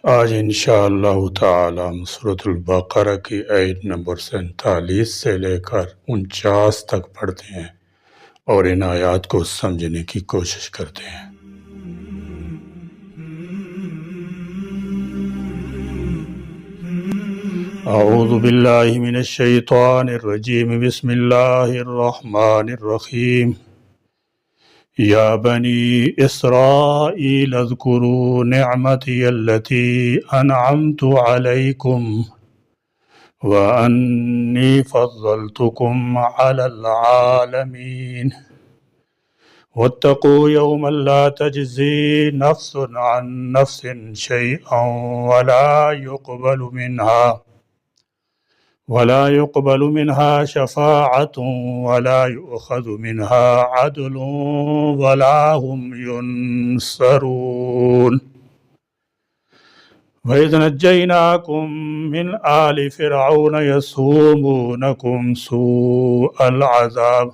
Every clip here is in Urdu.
آج انشاءاللہ تعالی سورۃ البقرہ کی آیت نمبر 47 سے لے کر 49 تک پڑھتے ہیں اور ان آیات کو سمجھنے کی کوشش کرتے ہیں۔ اعوذ باللہ من الشیطان الرجیم، بسم اللہ الرحمن الرحیم۔ یا بنی اسرائیل اذکروا نعمتی التي انعمت علیکم وانی فضلتکم علی العالمین واتقوا یوما لا تجزی نفس عن نفس شیئا ولا يقبل منها شفاعة ولا يؤخذ منها عدل ولا هم ينصرون وإذ نجيناكم من آل فرعون يسومونكم سوء العذاب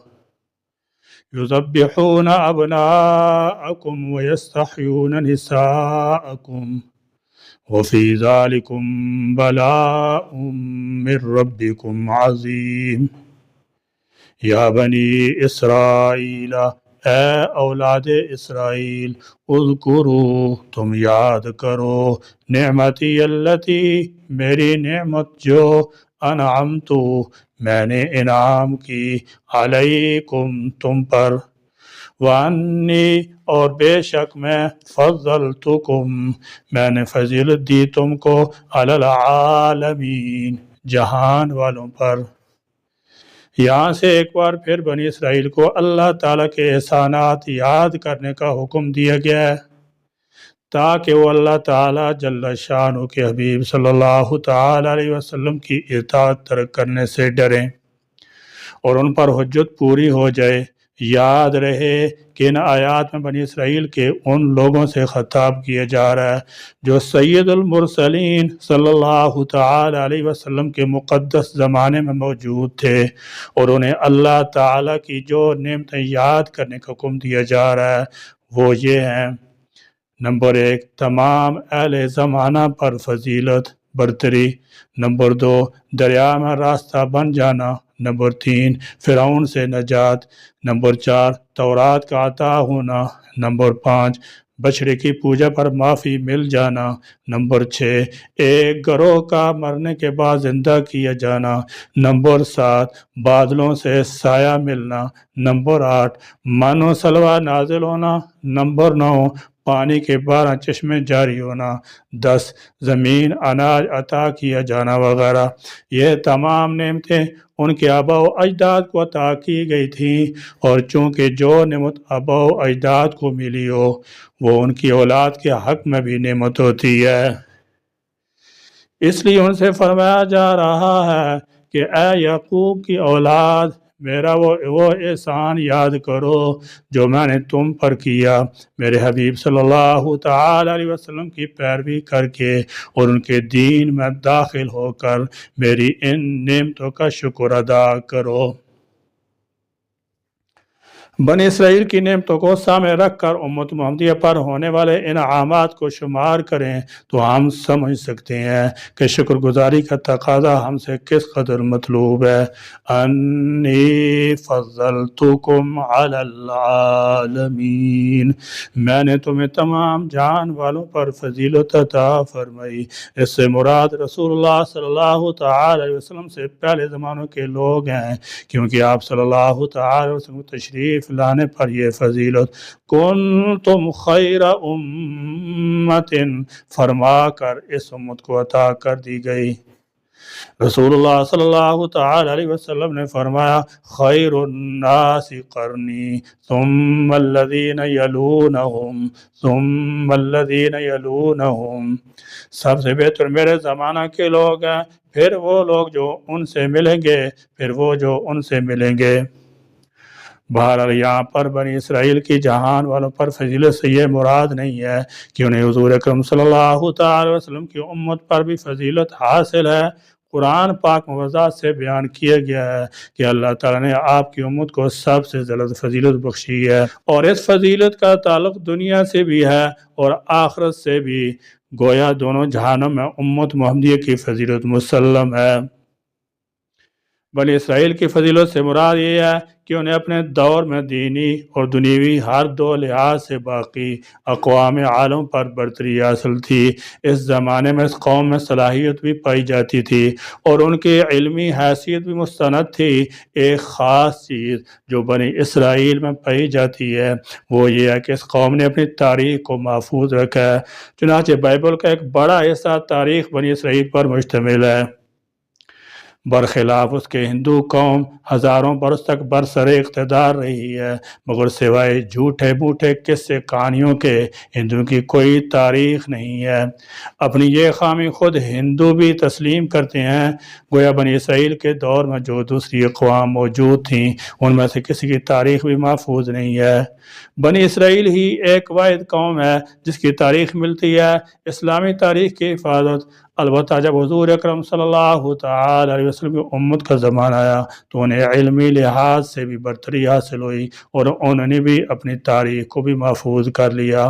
يذبحون أبناءكم ويستحيون نساءكم وفي ذلكم بلاء من ربكم عظیم۔ یا بنی اسرائیل، اے اولاد اسرائیل، اذکروا، تم یاد کرو، نعمتی التی، میری نعمت جو، انعمت، میں نے انعام کی، علیکم، تم پر، وانی، اور بے شک میں، فضلتکم، میں نے فضیلت دی تم کو، علی العالمین، جہان والوں پر۔ یہاں سے ایک بار پھر بنی اسرائیل کو اللہ تعالیٰ کے احسانات یاد کرنے کا حکم دیا گیا ہے تاکہ وہ اللہ تعالیٰ جل شانہ کے حبیب صلی اللہ تعالیٰ علیہ وسلم کی اطاعت ترک کرنے سے ڈریں اور ان پر حجت پوری ہو جائے۔ یاد رہے کہ ان آیات میں بنی اسرائیل کے ان لوگوں سے خطاب کیا جا رہا ہے جو سید المرسلین صلی اللہ تعالی علیہ وسلم کے مقدس زمانے میں موجود تھے، اور انہیں اللہ تعالیٰ کی جو نعمتیں یاد کرنے کا حکم دیا جا رہا ہے وہ یہ ہیں: نمبر 1، تمام اہل زمانہ پر فضیلت، برتری۔ نمبر 2، دریا میں راستہ بن جانا۔ نمبر 3، فرعون سے نجات۔ نمبر 4، تورات کا عطا ہونا۔ نمبر 5، بچڑے کی پوجا پر معافی مل جانا۔ نمبر 6، ایک گروہ کا مرنے کے بعد زندہ کیا جانا۔ نمبر 7، بادلوں سے سایہ ملنا۔ نمبر 8، من و سلوہ نازل ہونا۔ نمبر 9، پانی کے 12 چشمے جاری ہونا۔ 10، زمین اناج عطا کیا جانا وغیرہ۔ یہ تمام نعمتیں ان کے آباء و اجداد کو عطا کی گئی تھیں، اور چونکہ جو نعمت آباء و اجداد کو ملی ہو وہ ان کی اولاد کے حق میں بھی نعمت ہوتی ہے۔ اس لیے ان سے فرمایا جا رہا ہے کہ اے یعقوب کی اولاد، میرا وہ احسان یاد کرو جو میں نے تم پر کیا، میرے حبیب صلی اللہ تعالی علیہ وسلم کی پیروی کر کے اور ان کے دین میں داخل ہو کر میری ان نعمتوں کا شکر ادا کرو۔ بنی اسرائیل کی نعمتوں کو سامنے رکھ کر امت محمدیہ پر ہونے والے انعامات کو شمار کریں تو ہم سمجھ سکتے ہیں کہ شکر گزاری کا تقاضا ہم سے کس قدر مطلوب ہے۔ انی فضلتکم علی العالمین، میں نے تمہیں تمام جہان والوں پر فضیلت عطا فرمائی۔ اس سے مراد رسول اللہ صلی اللہ تعالی علیہ وسلم سے پہلے زمانوں کے لوگ ہیں، کیونکہ آپ صلی اللہ تعالی علیہ وسلم تشریف لانے پر یہ فضیلت کنتم خیر امت فرما کر اس امت کو عطا کر دی گئی۔ رسول اللہ صلی اللہ تعالی علیہ وسلم نے فرمایا، خیر الناس قرنی ثم الذین یلونہم ثم الذین یلونہم، سب سے بہتر میرے زمانہ کے لوگ ہیں، پھر وہ لوگ جو ان سے ملیں گے، پھر وہ جو ان سے ملیں گے۔ بہرحال یہاں پر بنی اسرائیل کی جہان والوں پر فضیلت سے یہ مراد نہیں ہے کہ انہیں حضور اکرم صلی اللہ تعالی وسلم کی امت پر بھی فضیلت حاصل ہے، قرآن پاک موضوعات سے بیان کیا گیا ہے کہ اللہ تعالیٰ نے آپ کی امت کو سب سے زیادہ فضیلت بخشی ہے، اور اس فضیلت کا تعلق دنیا سے بھی ہے اور آخرت سے بھی، گویا دونوں جہانوں میں امت محمدیہ کی فضیلت مسلم ہے۔ بنی اسرائیل کی فضیلت سے مراد یہ ہے کہ انہیں اپنے دور میں دینی اور دنیوی ہر دو لحاظ سے باقی اقوام عالم پر برتری حاصل تھی۔ اس زمانے میں اس قوم میں صلاحیت بھی پائی جاتی تھی اور ان کی علمی حیثیت بھی مستند تھی۔ ایک خاص چیز جو بنی اسرائیل میں پائی جاتی ہے وہ یہ ہے کہ اس قوم نے اپنی تاریخ کو محفوظ رکھا ہے، چنانچہ بائبل کا ایک بڑا حصہ تاریخ بنی اسرائیل پر مشتمل ہے، برخلاف اس کے ہندو قوم ہزاروں برس تک برسر اقتدار رہی ہے، مگر سوائے جھوٹے موٹے قصے کہانیوں کے ہندوؤں کی کوئی تاریخ نہیں ہے۔ اپنی یہ خامی خود ہندو بھی تسلیم کرتے ہیں، گویا بنی اسرائیل کے دور میں جو دوسری اقوام موجود تھیں ان میں سے کسی کی تاریخ بھی محفوظ نہیں ہے۔ بنی اسرائیل ہی ایک واحد قوم ہے جس کی تاریخ ملتی ہے۔ اسلامی تاریخ کی حفاظت البتہ جب حضور اکرم صلی اللہ تعالی علیہ وسلم کی امت کا زمانہ آیا تو انہیں علمی لحاظ سے بھی برتری حاصل ہوئی اور انہوں نے بھی اپنی تاریخ کو بھی محفوظ کر لیا۔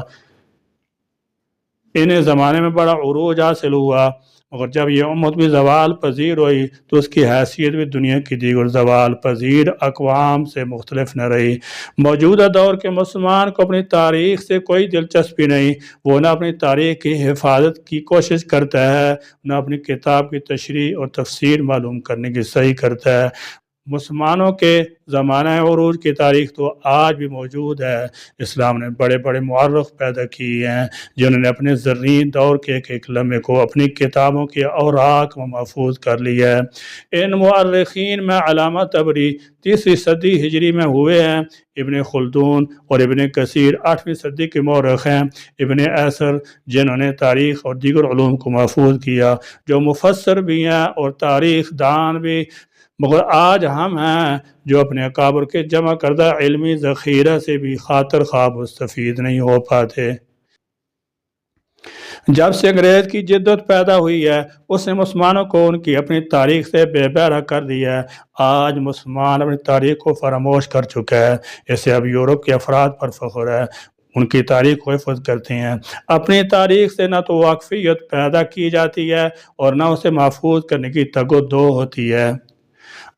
انہیں زمانے میں بڑا عروج حاصل ہوا، مگر جب یہ امت بھی زوال پذیر ہوئی تو اس کی حیثیت بھی دنیا کی دیگر زوال پذیر اقوام سے مختلف نہ رہی۔ موجودہ دور کے مسلمان کو اپنی تاریخ سے کوئی دلچسپی نہیں، وہ نہ اپنی تاریخ کی حفاظت کی کوشش کرتا ہے، نہ اپنی کتاب کی تشریح اور تفسیر معلوم کرنے کی صحیح کرتا ہے۔ مسلمانوں کے زمانہ عروج کی تاریخ تو آج بھی موجود ہے۔ اسلام نے بڑے بڑے مورخ پیدا کیے ہیں جنہوں نے اپنے زرین دور کے ایک ایک لمحے کو اپنی کتابوں کے اوراق میں محفوظ کر لیا ہے۔ ان مورخین میں علامہ طبری 3 صدی ہجری میں ہوئے ہیں، ابن خلدون اور ابن کثیر 8ویں صدی کے مورخ ہیں، ابن اثر جنہوں نے تاریخ اور دیگر علوم کو محفوظ کیا، جو مفسر بھی ہیں اور تاریخ دان بھی، مگر آج ہم ہیں جو اپنے اکابر کے جمع کردہ علمی ذخیرہ سے بھی خاطر خواہ مستفید نہیں ہو پاتے۔ جب سے انگریز کی جدت پیدا ہوئی ہے اس نے مسلمانوں کو ان کی اپنی تاریخ سے بے بہرا کر دیا ہے۔ آج مسلمان اپنی تاریخ کو فراموش کر چکا ہے، اسے اب یورپ کے افراد پر فخر ہے، ان کی تاریخ کو حفظ کرتے ہیں۔ اپنی تاریخ سے نہ تو واقفیت پیدا کی جاتی ہے اور نہ اسے محفوظ کرنے کی تگ و دو ہوتی ہے۔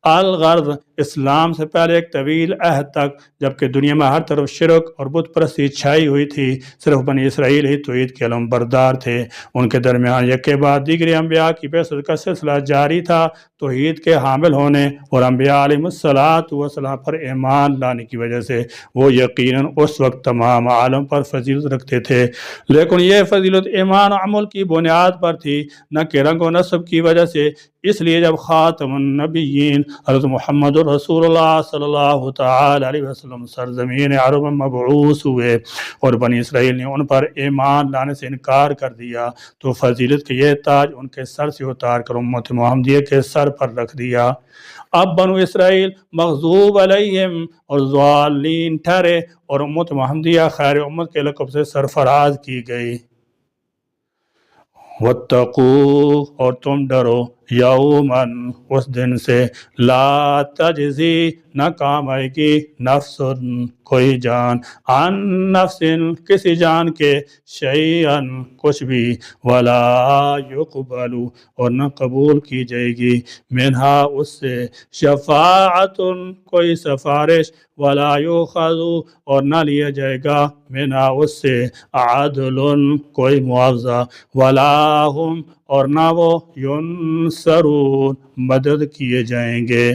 الغرض اسلام سے پہلے ایک طویل عہد تک جبکہ دنیا میں ہر طرف شرک اور بت پرستی چھائی ہوئی تھی، صرف بنی اسرائیل ہی توحید کے علم بردار تھے۔ ان کے درمیان یک کے بعد دیگر انبیاء کی بعثت کا سلسلہ جاری تھا۔ توحید کے حامل ہونے اور انبیاء علیہ السلام پر ایمان لانے کی وجہ سے وہ یقیناً اس وقت تمام عالم پر فضیلت رکھتے تھے، لیکن یہ فضیلت ایمان و عمل کی بنیاد پر تھی، نہ کہ رنگ و نسب کی وجہ سے۔ اس لیے جب خاتم النبیین حضرت محمد رسول اللہ صلی اللہ تعالی علیہ وسلم سرزمین عرب میں مبعوث ہوئے اور بنی اسرائیل نے ان پر ایمان لانے سے انکار کر دیا تو فضیلت کے یہ تاج ان کے سر سے اتار کر امت محمدیہ کے سر پر رکھ دیا۔ اب بنو اسرائیل مغضوب علیہم اور ضالین ٹھہرے اور امت محمدیہ خیر امت کے لقب سے سرفراز کی گئی۔ واتقوا اور تم ڈرو یومن اس دن سے لا تجزی نہ کام آئے گی نفس کوئی جان عن نفس کسی جان کے شیئن کچھ بھی ولا یقبل اور نہ قبول کی جائے گی منہا اس سے شفاعت کوئی سفارش ولا یؤخذ اور نہ لیا جائے گا منہا اس سے عدل کوئی معاوضہ ولا ہم اور نہ وہ ینصرون مدد کیے جائیں گے۔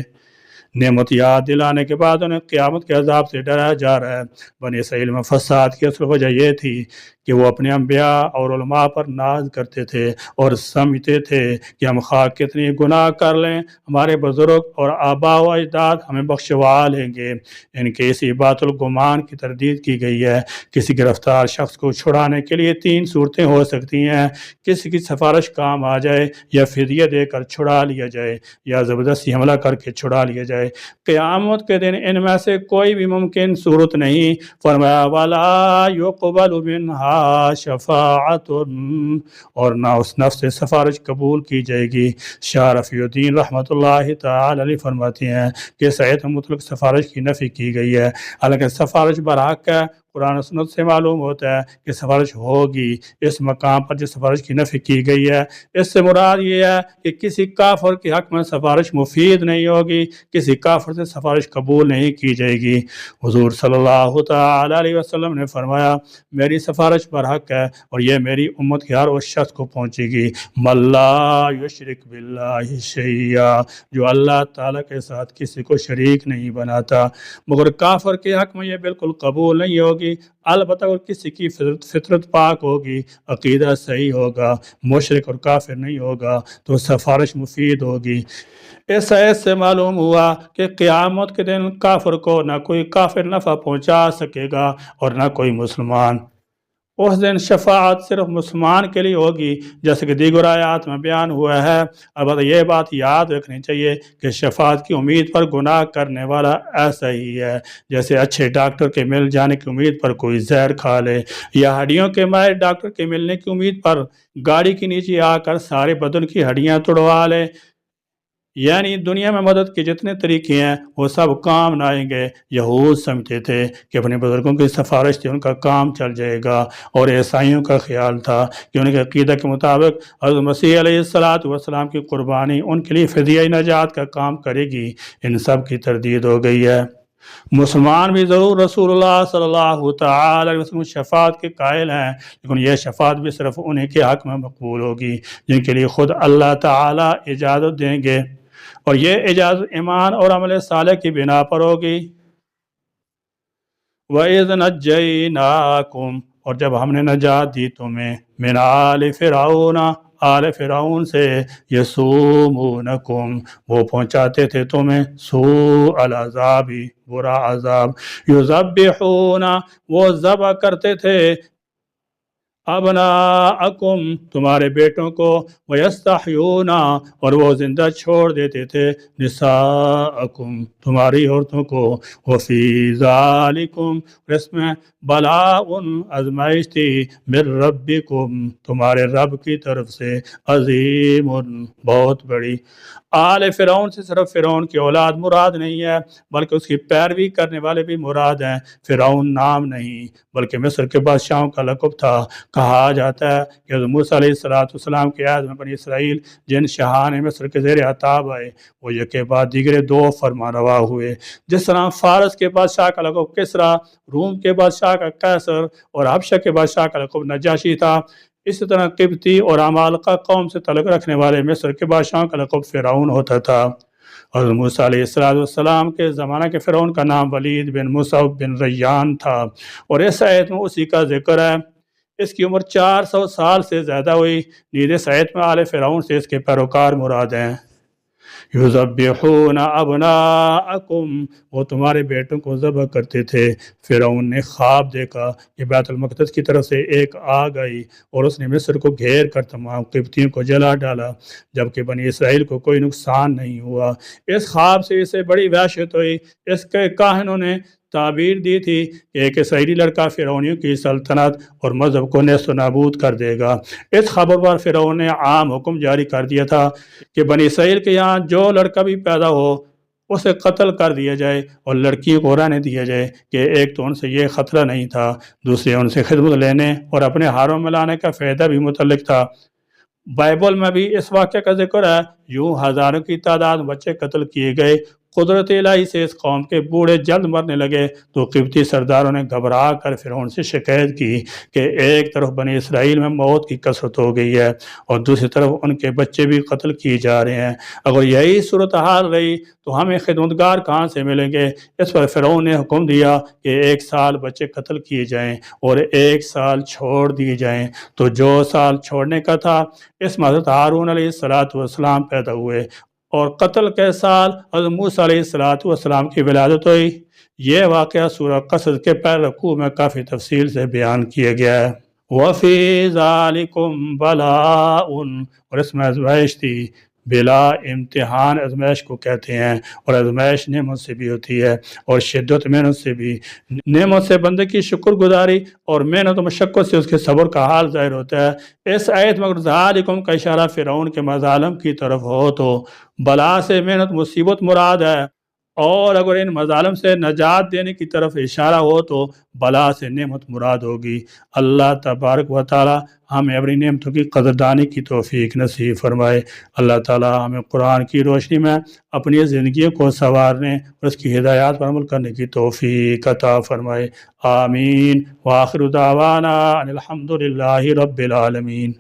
نعمت یاد دلانے کے بعد انہیں قیامت کے عذاب سے ڈرایا جا رہا ہے۔ بنی اسرائیل میں فساد کی اصل وجہ یہ تھی کہ وہ اپنے انبیاء اور علماء پر ناز کرتے تھے اور سمجھتے تھے کہ ہم خواہ کتنی گناہ کر لیں ہمارے بزرگ اور آباء و اجداد ہمیں بخشوا لیں گے۔ ان کے اسی باطل گمان کی تردید کی گئی ہے۔ کسی گرفتار شخص کو چھڑانے کے لیے 3 صورتیں ہو سکتی ہیں، کسی کی سفارش کام آ جائے یا فدیہ دے کر چھڑا لیا جائے یا زبردستی حملہ کر کے چھڑا لیا جائے۔ قیامت کے دن ان میں سے کوئی بھی ممکن صورت نہیں۔ فرمایا وَلَا يُقْبَلُ مِنْهَا شفاعت، اور نہ اس نفس سے سفارش قبول کی جائے گی۔ شاہ رفیع الدین رحمۃ اللہ تعالی علیہ فرماتے ہیں کہ اس آیت میں مطلق سفارش کی نفی کی گئی ہے، حالانکہ سفارش برحق ہے۔ قرآن و سنت سے معلوم ہوتا ہے کہ سفارش ہوگی۔ اس مقام پر جو سفارش کی نفی کی گئی ہے، اس سے مراد یہ ہے کہ کسی کافر کے حق میں سفارش مفید نہیں ہوگی، کسی کافر سے سفارش قبول نہیں کی جائے گی۔ حضور صلی اللہ تعالی علیہ وسلم نے فرمایا میری سفارش برحق ہے اور یہ میری امت کے ہر اس شخص کو پہنچے گی من لا یشرک باللہ شیئا، جو اللہ تعالیٰ کے ساتھ کسی کو شریک نہیں بناتا۔ مگر کافر کے حق میں یہ بالکل قبول نہیں ہوگی، البتہ اگر کسی کی فطرت پاک ہوگی، عقیدہ صحیح ہوگا، مشرک اور کافر نہیں ہوگا تو سفارش مفید ہوگی۔ اس آیت سے معلوم ہوا کہ قیامت کے دن کافر کو نہ کوئی کافر نفع پہنچا سکے گا اور نہ کوئی مسلمان۔ اس دن شفاعت صرف مسلمان کے لیے ہوگی، جیسے کہ دیگر آیات میں بیان ہوا ہے۔ البتہ یہ بات یاد رکھنی چاہیے کہ شفاعت کی امید پر گناہ کرنے والا ایسا ہی ہے جیسے اچھے ڈاکٹر کے مل جانے کی امید پر کوئی زہر کھا لے، یا ہڈیوں کے ماہر ڈاکٹر کے ملنے کی امید پر گاڑی کے نیچے آ کر سارے بدن کی ہڈیاں توڑوا لے۔ یعنی دنیا میں مدد کے جتنے طریقے ہیں وہ سب کام نہ آئیں گے۔ یہود سمجھتے تھے کہ اپنے بزرگوں کی سفارش سے ان کا کام چل جائے گا، اور عیسائیوں کا خیال تھا کہ ان کے عقیدہ کے مطابق حضرت مسیح علیہ السلام کی قربانی ان کے لیے فدیہ نجات کا کام کرے گی۔ ان سب کی تردید ہو گئی ہے۔ مسلمان بھی ضرور رسول اللہ صلی اللہ تعالی علیہ وسلم شفاعت کے قائل ہیں، لیکن یہ شفاعت بھی صرف انہیں کے حق میں مقبول ہوگی جن کے لیے خود اللہ تعالی اجازت دیں گے، اور یہ اجازت ایمان اور عمل صالح کی بنا پر ہوگی۔ وَإِذْ نَجَّيْنَاكُمْ، اور جب ہم نے نجات دی تمہیں، مِنْ آلِ فِرْعَوْنَ، آل فرعون سے، یسومونکم، وہ پہنچاتے تھے تمہیں، سوء العذاب، برا عذاب، یذبحون، وہ ذبح کرتے تھے، ابناءکم، تمہارے بیٹوں کو، ویستحیون، اور وہ زندہ چھوڑ دیتے تھے، نساءکم، تمہاری عورتوں کو، وفی ذالکم، اس میں بلاء، آزمائش تھی، من ربکم، تمہارے رب کی طرف سے، عظیم، بہت بڑی۔ آل فرعون سے صرف فرعون کی اولاد مراد نہیں ہے، بلکہ اس کی پیروی کرنے والے بھی مراد ہیں۔ فرعون نام نہیں بلکہ مصر کے بادشاہوں کا لقب تھا۔ کہا جاتا ہے کہ حضرت موسیٰ علیہ السلام کے عہد میں بنی اسرائیل جن شاہان مصر کے زیر عتاب آئے وہ یک کے بعد دیگرے دو فرمانروا ہوئے۔ جس طرح فارس کے بادشاہ کا لقب کسریٰ، روم کے بادشاہ کا قیصر اور حبشہ کے بادشاہ کا لقب نجاشی تھا، اسی طرح قبطی اور عمالقہ قوم سے تعلق رکھنے والے مصر کے بادشاہوں کا لقب فرعون ہوتا تھا۔ حضرت موسیٰ علیہ السلام کے زمانہ کے فرعون کا نام ولید بن مصعب بن ریان تھا، اور اس آیت میں اسی کا ذکر ہے۔ اس کی عمر 400 سال سے زیادہ ہوئی۔ نیز اس آیت میں آل فرعون سے اس کے پیروکار مراد ہیں۔ یذبحون ابناءکم، وہ تمہارے بیٹوں کو ذبح کرتے تھے۔ فرعون نے خواب دیکھا کہ بیت المقدس کی طرف سے ایک آگ آئی اور اس نے مصر کو گھیر کر تمام قبطیوں کو جلا ڈالا، جبکہ بنی اسرائیل کو کوئی نقصان نہیں ہوا۔ اس خواب سے اسے بڑی وحشت ہوئی۔ اس کے کاہنوں نے تعبیر دی تھی کہ ایک اسرائیلی لڑکا فرعونیوں کی سلطنت اور مذہب کو نیست و نابود کر دے گا۔ اس خبر پر فرعون نے عام حکم جاری کر دیا تھا کہ بنی اسرائیل کے یہاں جو لڑکا بھی پیدا ہو اسے قتل کر دیا جائے اور لڑکی کو رہنے دیا جائے، کہ ایک تو ان سے یہ خطرہ نہیں تھا، دوسرے ان سے خدمت لینے اور اپنے ہاروں میں لانے کا فائدہ بھی متعلق تھا۔ بائبل میں بھی اس واقعہ کا ذکر ہے۔ یوں ہزاروں کی تعداد میں بچے قتل کیے گئے۔ قدرت الہی سے اس قوم کے بوڑھے جلد مرنے لگے تو قبطی سرداروں نے گھبرا کر فرعون سے شکایت کی کہ ایک طرف بنی اسرائیل میں موت کی کثرت ہو گئی ہے اور دوسری طرف ان کے بچے بھی قتل کیے جا رہے ہیں، اگر یہی صورتحال رہی تو ہمیں خدمتگار کہاں سے ملیں گے؟ اس پر فرعون نے حکم دیا کہ 1 سال بچے قتل کیے جائیں اور 1 سال چھوڑ دیے جائیں۔ تو جو سال چھوڑنے کا تھا اس میں حضرت ہارون علیہ السلام پیدا ہوئے، اور قتل کے سال حضرت موسیٰ علیہ السلام کی ولادت ہوئی۔ یہ واقعہ سورہ قصص کے پہلے رکوع میں کافی تفصیل سے بیان کیا گیا ہے۔ وَفِي ذَلِكُمْ بَلَاءٌ، اور اس میں آزمائش تھی، بلا امتحان آزمائش کو کہتے ہیں، اور آزمائش نعمت سے بھی ہوتی ہے اور شدت محنت سے بھی۔ نعمت سے بندے کی شکر گزاری اور محنت و مشقت سے اس کے صبر کا حال ظاہر ہوتا ہے۔ اس آیت میں اگر ذالکم کا اشارہ فرعون کے مظالم کی طرف ہو تو بلا سے محنت مصیبت مراد ہے، اور اگر ان مظالم سے نجات دینے کی طرف اشارہ ہو تو بلا سے نعمت مراد ہوگی۔ اللہ تبارک و تعالی ہمیں اپنی نعمتوں کی قدردانی کی توفیق نصیب فرمائے۔ اللہ تعالی ہمیں قرآن کی روشنی میں اپنی زندگی کو سنوارنے اور اس کی ہدایات پر عمل کرنے کی توفیق عطا فرمائے۔ آمین۔ وآخر دعوانا ان الحمد للہ رب العالمین۔